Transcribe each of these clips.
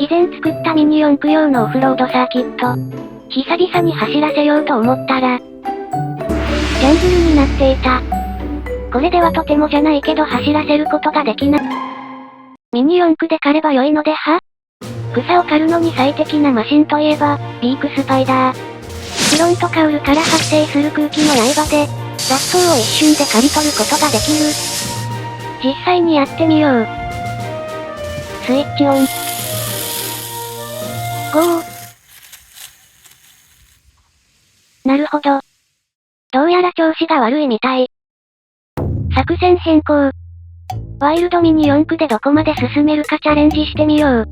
以前作ったミニ四駆用のオフロードサーキット。久々に走らせようと思ったら、ジャングルになっていた。これではとてもじゃないけど走らせることができない。ミニ四駆で狩れば良いのでは？草を刈るのに最適なマシンといえば、ビークスパイダー。フロントカウルから発生する空気の刃で、雑草を一瞬で刈り取ることができる。実際にやってみよう。スイッチオン。ゴー。なるほど。どうやら調子が悪いみたい。作戦変更。ワイルドミニ四駆でどこまで進めるかチャレンジしてみよう。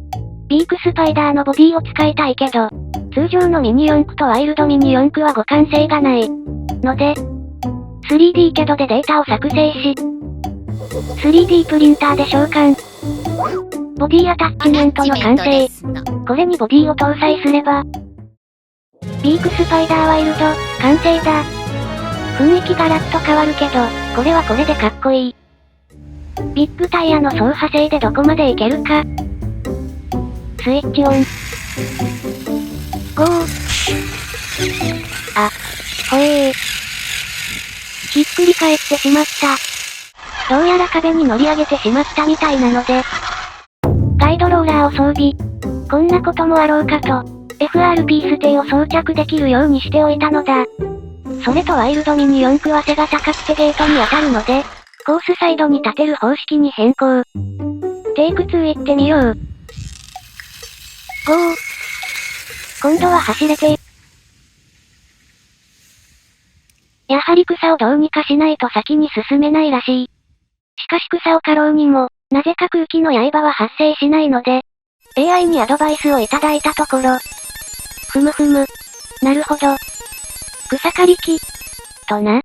ビークスパイダーのボディを使いたいけど、通常のミニ四駆とワイルドミニ四駆は互換性がない。ので、3D キャドでデータを作成し、3D プリンターで召喚。ボディアタッチメントの完成。これにボディを搭載すれば、ビークスパイダーワイルド、完成だ。雰囲気ガラッと変わるけど、これはこれでかっこいい。ビッグタイヤの走破性でどこまでいけるか。スイッチオン。ゴー。あ、ほえー。ひっくり返ってしまった。どうやら壁に乗り上げてしまったみたいなので、ガイドローラーを装備。こんなこともあろうかと、FRP ステイを装着できるようにしておいたのだ。それとワイルドミニ四駆は背が高くてゲートに当たるので、コースサイドに立てる方式に変更。テイク2行ってみよう。ゴー。今度は走れて。やはり草をどうにかしないと先に進めないらしい。しかし草を刈ろうにも、なぜか空気の刃は発生しないので、AI にアドバイスをいただいたところ、ふむふむ。なるほど。草刈り機。とな。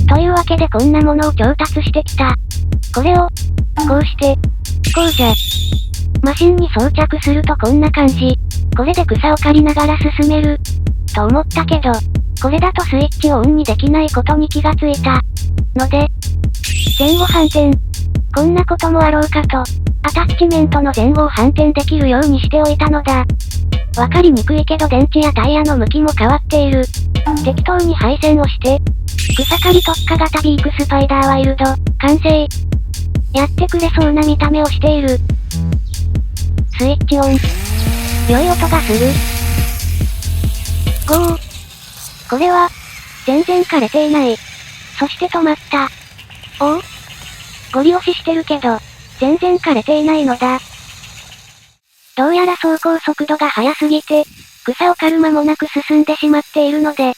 というわけでこんなものを調達してきた。これを、こうして、こうじゃ。マシンに装着するとこんな感じ。これで草を刈りながら進める。と思ったけど、これだとスイッチをオンにできないことに気がついた。ので、前後反転。こんなこともあろうかと、アタッチメントの前後を反転できるようにしておいたのだ。わかりにくいけど電池やタイヤの向きも変わっている。適当に配線をして、草刈り特化型ビークスパイダーワイルド、完成。やってくれそうな見た目をしている。スイッチオン。良い音がする。ゴー。これは、全然枯れていない。そして止まった。おお？ゴリ押ししてるけど、全然枯れていないのだ。どうやら走行速度が速すぎて、草を刈る間もなく進んでしまっているので、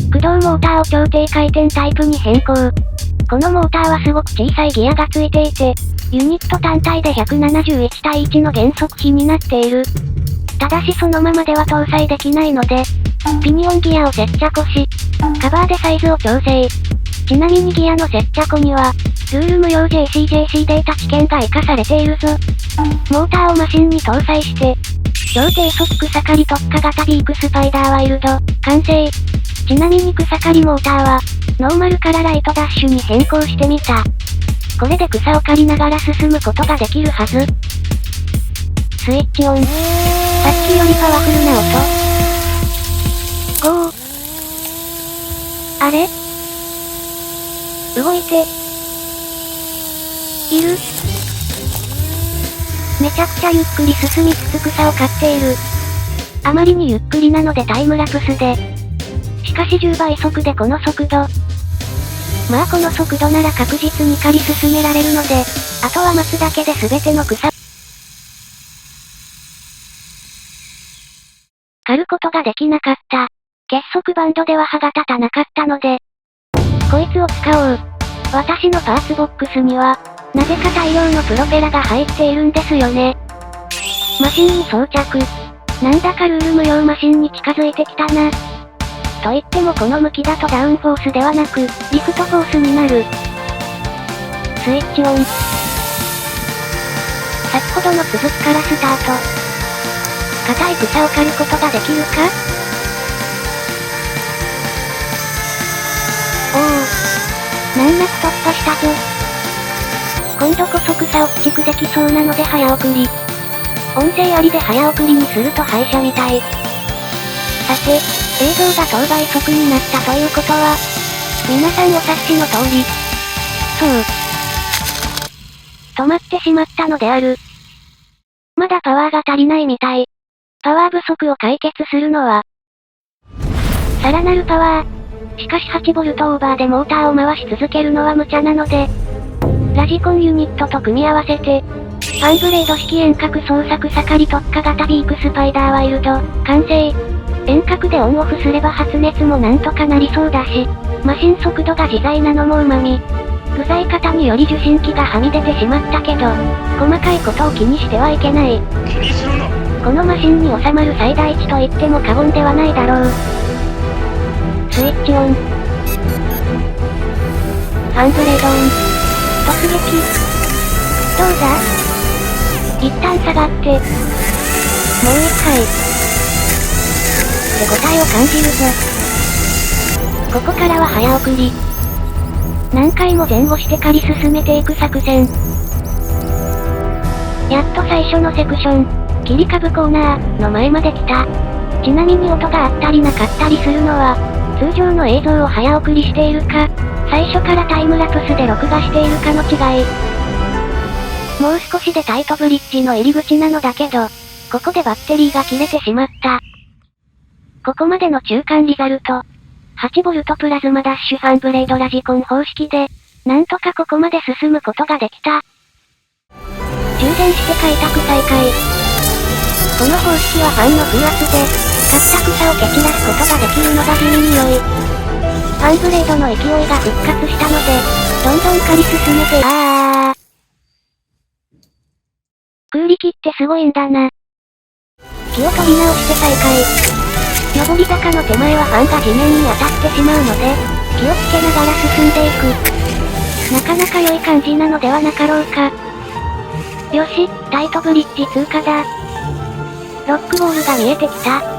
駆動モーターを超低回転タイプに変更。このモーターはすごく小さいギアがついていて、ユニット単体で171対1の減速比になっている。ただしそのままでは搭載できないので、ピニオンギアを接着し、カバーでサイズを調整。ちなみにギアの接着には、ルール無用 JCJC データ知見が活かされているぞ。モーターをマシンに搭載して、超低速草刈り特化型ビークスパイダーワイルド、完成。ちなみに草刈りモーターは、ノーマルからライトダッシュに変更してみた。これで草を刈りながら進むことができるはず。スイッチオン。さっきよりパワフルな音。ゴー。あれ？動いて。いる？めちゃくちゃゆっくり進みつつ草を刈っている。あまりにゆっくりなのでタイムラプスで。しかし10倍速でこの速度。まあこの速度なら確実に刈り進められるので、あとは待つだけで全ての草。刈ることができなかった。結束バンドでは歯が立たなかったので、こいつを使おう。私のパーツボックスには、なぜか大量のプロペラが入っているんですよね。マシンに装着。なんだかルール無用マシンに近づいてきたな。と言ってもこの向きだとダウンフォースではなく、リフトフォースになる。スイッチオン。先ほどの続きからスタート。硬い草を刈ることができるか？おお。難なく突破したぞ。今度こそ草を駆逐できそうなので早送り。音声ありで早送りにすると廃車みたい。さて、映像が等倍速になったということは、皆さんお察しの通り。そう。止まってしまったのである。まだパワーが足りないみたい。パワー不足を解決するのは、さらなるパワー。しかし 8V オーバーでモーターを回し続けるのは無茶なので、ラジコンユニットと組み合わせて、ファンブレード式遠隔操作草刈特化型ビークスパイダーワイルド、完成。遠隔でオンオフすれば発熱もなんとかなりそうだし、マシン速度が自在なのも旨味。具材型により受信機がはみ出てしまったけど、細かいことを気にしてはいけない。気にするな。このマシンに収まる最大値と言っても過言ではないだろう。スイッチオン。ファンブレードオン。突撃。どうだ？一旦下がって。もう一回。手応えを感じるぞ。ここからは早送り。何回も前後して仮進めていく作戦。やっと最初のセクション、切り株コーナーの前まで来た。ちなみに音があったりなかったりするのは、通常の映像を早送りしているか、最初からタイムラプスで録画しているかの違い。もう少しでタイトブリッジの入り口なのだけど、ここでバッテリーが切れてしまった。ここまでの中間リザルト。8V プラズマダッシュファンブレードラジコン方式で、なんとかここまで進むことができた。充電して開拓再開。この方式はファンの風圧で、刈った草を蹴散らすことができるのが地味に良い。ファンブレードの勢いが復活したので、どんどん刈り進めて空力ってすごいんだな。気を取り直して再開。上り坂の手前はファンが地面に当たってしまうので、気をつけながら進んでいく。なかなか良い感じなのではなかろうか。よし、タイトブリッジ通過だ。ロックボールが見えてきた。こ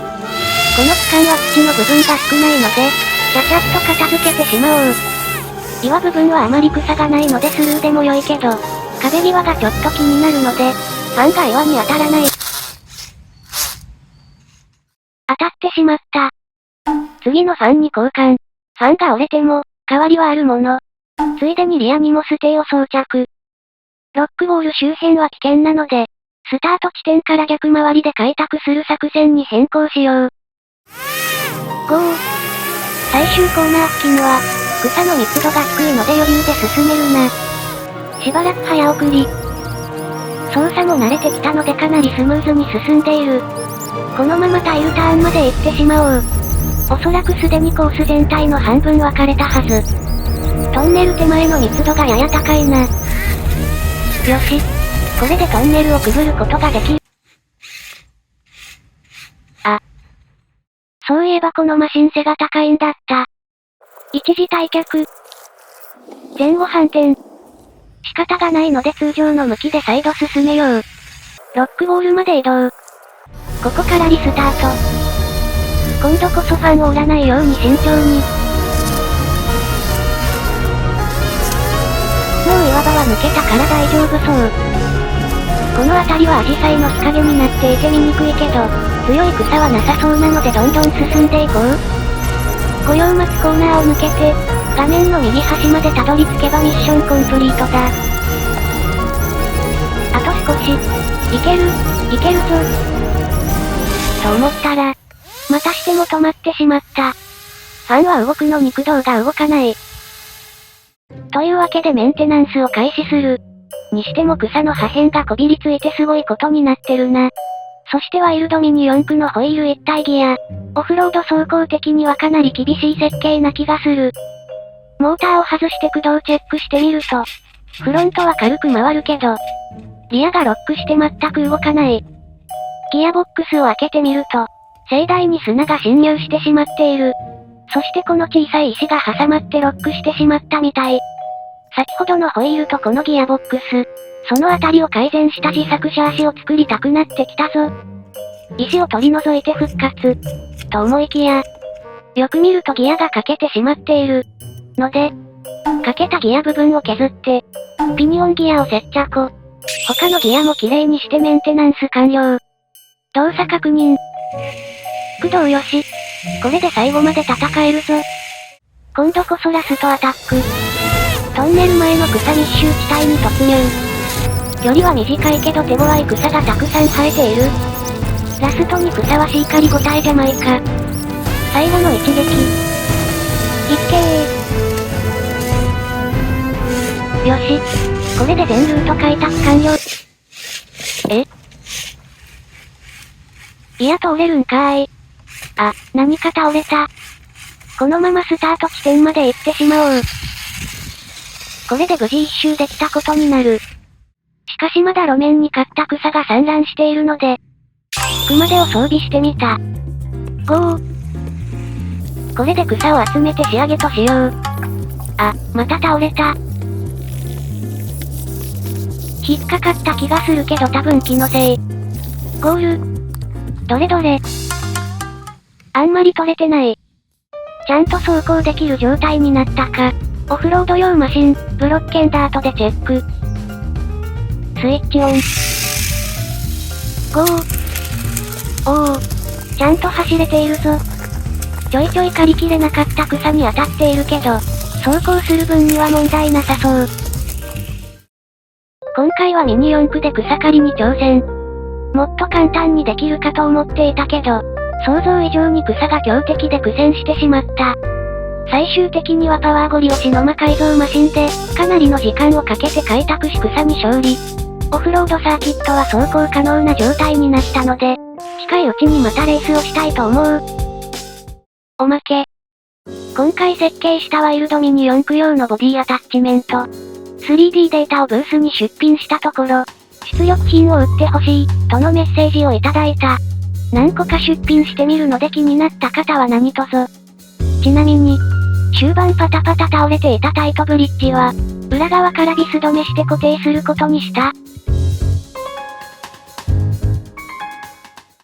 の区間は土の部分が少ないので、ちゃちゃっと片付けてしまおう。岩部分はあまり草がないのでスルーでも良いけど、壁際がちょっと気になるので、ファンが岩に当たらない。当たってしまった。次のファンに交換。ファンが折れても、代わりはあるもの。ついでにリアにもステーを装着。ロックボール周辺は危険なので、スタート地点から逆回りで開拓する作戦に変更しよう。ゴー。最終コーナー付近は、草の密度が低いので余裕で進めるな。しばらく早送り。操作も慣れてきたのでかなりスムーズに進んでいる。このままタイルターンまで行ってしまおう。おそらくすでにコース全体の半分分かれたはず。トンネル手前の密度がやや高いな。よし。これでトンネルをくぐることができる。あ。そういえばこのマシン背が高いんだった。一時退却。前後反転。仕方がないので通常の向きで再度進めよう。ロックボールまで移動。ここからリスタート。今度こそファンを折らないように慎重に。もう岩場は抜けたから大丈夫そう。この辺りはアジサイの日陰になっていて見にくいけど、強い草はなさそうなのでどんどん進んでいこう。御用松コーナーを抜けて、画面の右端までたどり着けばミッションコンプリートだ。あと少し。いけるぞ。と思ったら、またしても止まってしまった。ファンは動くのに駆動が動かない。というわけでメンテナンスを開始する。にしても草の破片がこびりついてすごいことになってるな。そしてワイルドミニ四駆のホイール一体ギア。オフロード走行的にはかなり厳しい設計な気がする。モーターを外して駆動チェックしてみると、フロントは軽く回るけど、リアがロックして全く動かない。ギアボックスを開けてみると、盛大に砂が侵入してしまっている。そしてこの小さい石が挟まってロックしてしまったみたい。先ほどのホイールとこのギアボックス、そのあたりを改善した自作シャーシを作りたくなってきたぞ。石を取り除いて復活。と思いきや、よく見るとギアが欠けてしまっている。ので、欠けたギア部分を削って、ピニオンギアを接着。他のギアも綺麗にしてメンテナンス完了。動作確認。駆動よし。これで最後まで戦えるぞ。今度こそラストアタック。トンネル前の草密集地帯に突入。距離は短いけど手強い草がたくさん生えている。ラストにふさわしい狩りごたえじゃないか。最後の一撃。いっけー。よし。これで全ルート開拓完了。いや通れるんかーい。あ、何か倒れた。このままスタート地点まで行ってしまおう。これで無事一周できたことになる。しかしまだ路面に刈った草が散乱しているので、熊手を装備してみた。ゴー。これで草を集めて仕上げとしよう。あ、また倒れた。引っかかった気がするけど多分気のせい。ゴール。どれどれ。あんまり取れてない。ちゃんと走行できる状態になったか。オフロード用マシン、ブロッケンダートでチェック。スイッチオン。ゴー。おー。ちゃんと走れているぞ。ちょいちょい刈りきれなかった草に当たっているけど、走行する分には問題なさそう。今回はミニ四駆で草刈りに挑戦。もっと簡単にできるかと思っていたけど、想像以上に草が強敵で苦戦してしまった。最終的にはパワーゴリ押しの魔改造マシンで、かなりの時間をかけて開拓し草に勝利。オフロードサーキットは走行可能な状態になったので、近いうちにまたレースをしたいと思う。おまけ。今回設計したワイルドミニ四駆用のボディアタッチメント。3D データをブースに出品したところ、出力品を売ってほしい、とのメッセージをいただいた。何個か出品してみるので気になった方は何卒。ちなみに、終盤パタパタ倒れていたタイトブリッジは、裏側からビス止めして固定することにした。